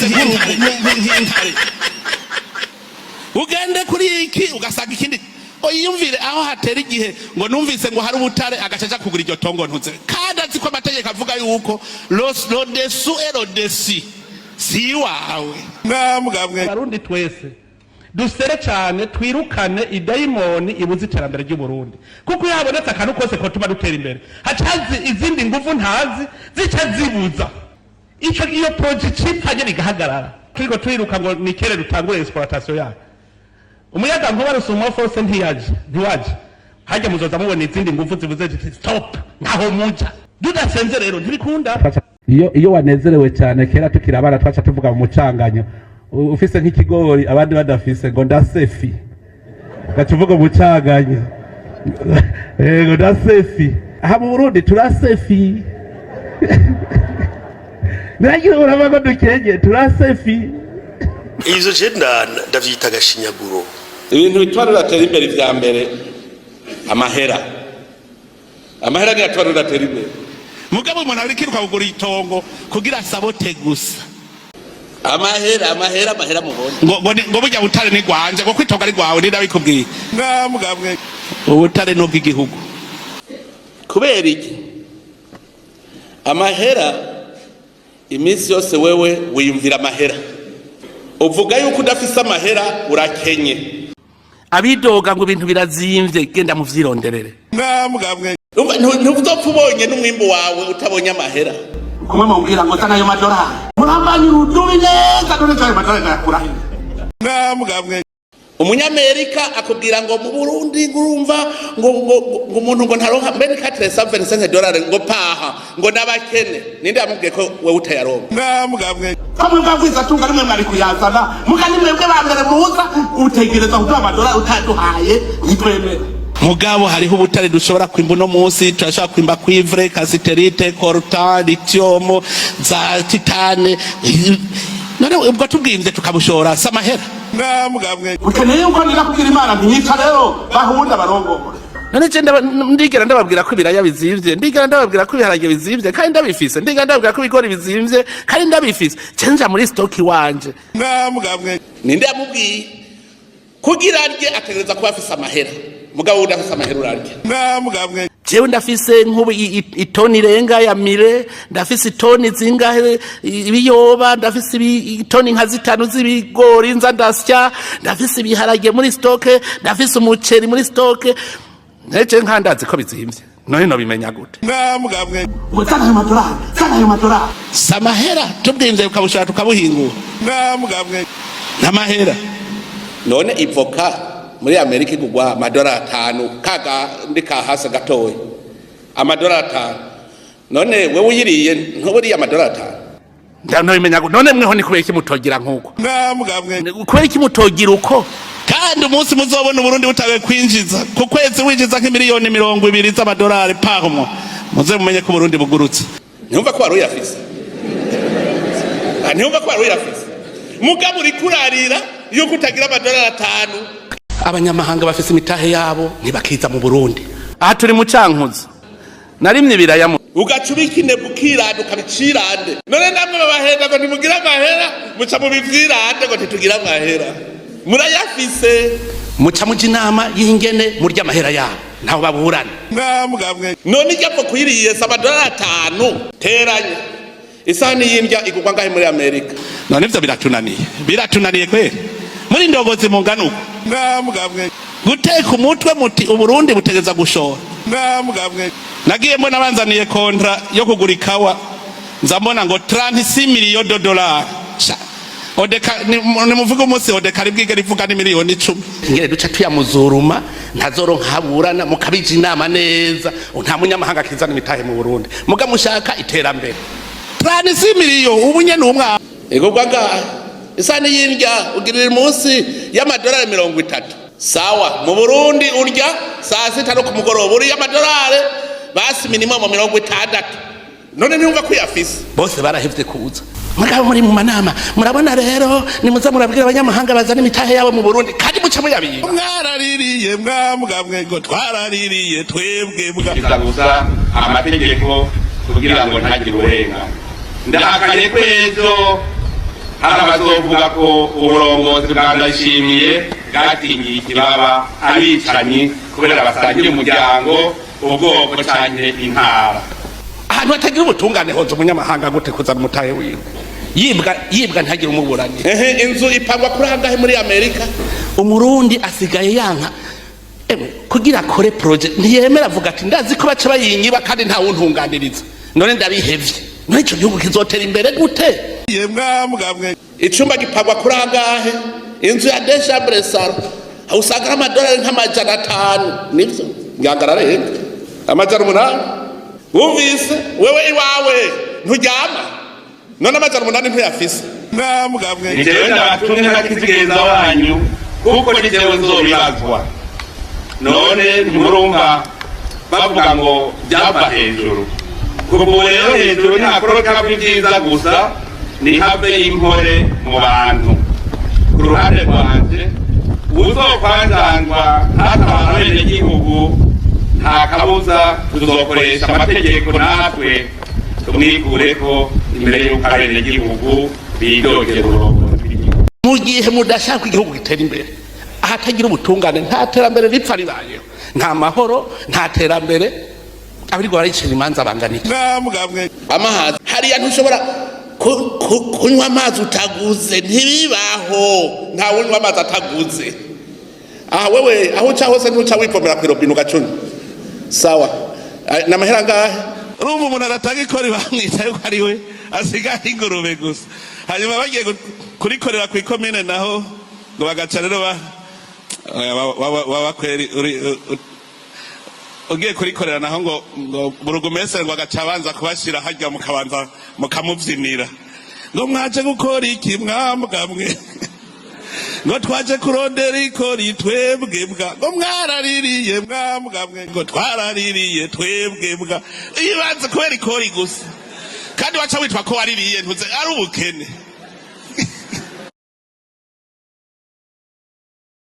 nk'intare ugende kuri iki ugasanga ikindi oyiyumvire aho hatera igihe ngo numvise ngo hari ubutare agacaca kugura iryo tongo ntuze kandi azi ko amategeko avuga yuko lodesu erodesi si wawe mwamugabwe Barundi twese dusere cyane twirukane idayimoni ibuze iterambere ry'Uburundi kuko yabonetse akantu kose ko tuma dutera imbere hacazi izindi nguvu ntazi zica zibuza ico iyo project ipfanye bigahagarara turiko twiruka ngo nikere rutangure exploitation yayo umuyaga nkuba rusumwa force ntiwaje hajya muzoza mubona izindi nguvu zibuze stop naho muja dudasenze rero ntibikunda iyo wanezerewe cyane kera tukirabara twaca tuvuga mu mucanganyo ufise nk'ikigori abandi badafise ngo ndasefi gacuvuga mu mucanganyo ngo ndasefi aha mu Burundi turasefi nagira urabago dukenye turasefi ivyo jenda ndavyita gashinyaguro ibintu bitwara ratera imbere vya mbere amahera ni atwara ratera imbere mugabo umuntu ari kiruka kugura itongo kugira sabote gusa amahera mubone ngo burya butare ni gwanje ngo kwitonga ari gwawe ni ndabikubwiye mwamugabwe ubutare no bw'igihugu kubera iki amahera iminsi yose wewe wiyumvira amahera uvuga yuko udafise amahera urakenye abidoga ngo ibintu birazimvye genda mu vyironderere mwamugabwe ntuzopfa ubonye n'umwimbu wawe utabonye amahera kumwe mubwira ngo zana ayo madolari murambanye urudubi neza dore cyane madolari nakura mwamugabwe umunyamerika akubwira ngo mu Burundi ngurumva ngo umuntu ngo ntaronka mbene $475 ngo paha ngo nabakene ninde yamubwiye ko wewe utayaronka mwamugabwe kamwe ngavwiza tunga rimwe mwari kuyazana mugani mwebwe bambere muza utegereza kuduha amadolari utaduhaye yitwemere mugabo hariho ubutare dushobora kwimba no munsi turashaka kwimba cuivre cassiterite coltan lithium za titane none ubwo tubwimvye tukabushora samahera mwamugabwe ukeneye uko nira kugira imana ntiyica rero bahunda barongora none je ndigera ndababwira ko ibiraya bizimvye ndigera ndababwira ko ibiharage bizimvye kandi ndabifise ndigera ndababwira ko ibigori bizimvye kandi ndabifise cenja muri stock wanje mwamugabwe ninde yamubwiye kugira rye ategereza kuba afise amahera mugabo udafise amahera urarya mwamugabwe jewe ndafise nk'ubu itoni irenga ya mire ndafise itoni zingahe ibiyoba ndafise itoni nka 5 z'ibigori nza ndasya ndafise ibiharage muri stoke ndafise umuceri muri stoke nece nkandazi ko bizimvye none no bimenya gute mwamugabwe sana ayo madolari samahera tubwimvye ukabushaka tukabuhingura mwamugabwe n'amahera none ivoka muri Amerika igugwa $5 kaga ndika hasa gatoye $5 none wewe uyiriye ntuburi $5 ndano imenya none mweho ni kubera iki mutogira nkuko mwamugabwe kubera iki mutogira uko kandi umunsi muzobona Burundi butawe kwinjiza ku kwezi winjiza nk'imiliyoni 20 z'amadolari pahmo muze mumenye ko Burundi bugurutse nyumva ko waruye afise mugabo uri kurarira yo kutagira $5 abanyamahanga bafise imitahe yabo ntibakiza mu Burundi aha turi mu cankuzo narimye ibiraya ugacubika intebe ukiranda ukabicirande none namwe babahenda ngo ntimugira amahera muca mu bivyirande ngo ntitugira amahera murayafise muca muja inama y'ingene murya amahera yabo ntaho baburana mwamugabwe none ijyapfa kuyiriye $5 teranye isahani y'indya igugwa ngahe muri Amerika none ivyo biratunaniye kweli muri ndongozi munganuko mwamugabwe guteka umutwe muti Uburundi butegeza gushora mwamugabwe nagiye mbona banzaniye kontra yo kugura ikawa nzambona ngo $36 million odeka ni muvuga umunsi odeka ribwige rivuga ni miliyoni 10 ngire duca tuyamuzuruma ntazoronka haburana mukabije inama neza nta munyamahanga kizana imitahe mu Burundi muga mushaka iterambere $36 million ubunye n'umwa igugwa ngahe isani y'indya ugirira munsi y'amadolari 30 sawa mu Burundi urya saa 6 no kumugoroba uri y'amadolari basi minimum 60 none ntumva ko yafise bose barahevye kuza mugabo muri mu manama murabona rero nimuza murabwira abanyamahanga bazana imitahe yabo mu Burundi kandi muca muyabiye mwaraririye mwamugabwe ngo twaraririye twebwe bwa gusa amategeko kugira ngo ntagire urenga ndahakanye kwejo hari abazovuga ko uburongozi bwa Ndayishimiye bwatingiye ikibaba abicanyi kubera basangiye umuryango ubwoko canke intara. Ahantu hatagira ubutungane hoza umunyamahanga gute kuzana umutahe wiwe yibwa ntagire umuburani. Inzu ipangwa kuri hangahe muri Amerika, umurundi asigaye yanka kugira akore project ntiyemera, avuga ati ndazi ko baca bayinyiba kandi nta wuntunganiriza, none ndabihevye, none ico gihugu kizotera imbere gute? Yemwe icumba gipangwa kuri hangahe, inzu ya deux chambres salon usanga amadolari nk'amajana 5, nivyo ngihagarare amajana 8. Wumvise wewe iwawe nturyama, none amajana 8 ntuyafise. Nitewe ndabatumye n'abakizigeza wanyu kuko nitewe nzobibazwa. None ntimurumva bavuga ngo byava hejuru, kuko rero hejuru ntakoroka byiza gusa ni have y'impore mu bantu. Ku ruhande rwanje uzokwanzangwa hata abenegihugu nta kabuza tuzokoresha amategeko natwe tumwikureko imbere y'uko abenegihugu bidogera uburongozi. Mu gihe mudashaka igihugu gitera imbere, ahatagira ubutungane nta terambere ripfa ribayeho, nta mahoro, nta terambere, abirirwa barayicira imanza banganike. Amazi hariya ntushobora kunywa amazi utaguze, ntibibaho, nta wunywa amazi ataguze. Aha wewe aho uca hose ntuca wipomera ku robine ugacuna, sawa n'amahera ngahe? Urumva umuntu aratanga ikori bamwita yuko ari we asigaye ingurube gusa, hanyuma bagiye kurikorera ku ikomine naho ngo bagaca rero wabakweri ugiye kurikorera naho ngo burugumesere ngo agaca abanza kubashyira hajya mukabanza mukamubyinira ngo mwaje gukora iki mwambwa mwe, ngo twaje kurondera ikori twebwe bwa, ngo mwaraririye mwambwa mwe, ngo twaraririye twebwe bwa. Ibanze kubera ikori gusa kandi waca witwa ko waririye ntuze ari ubukene.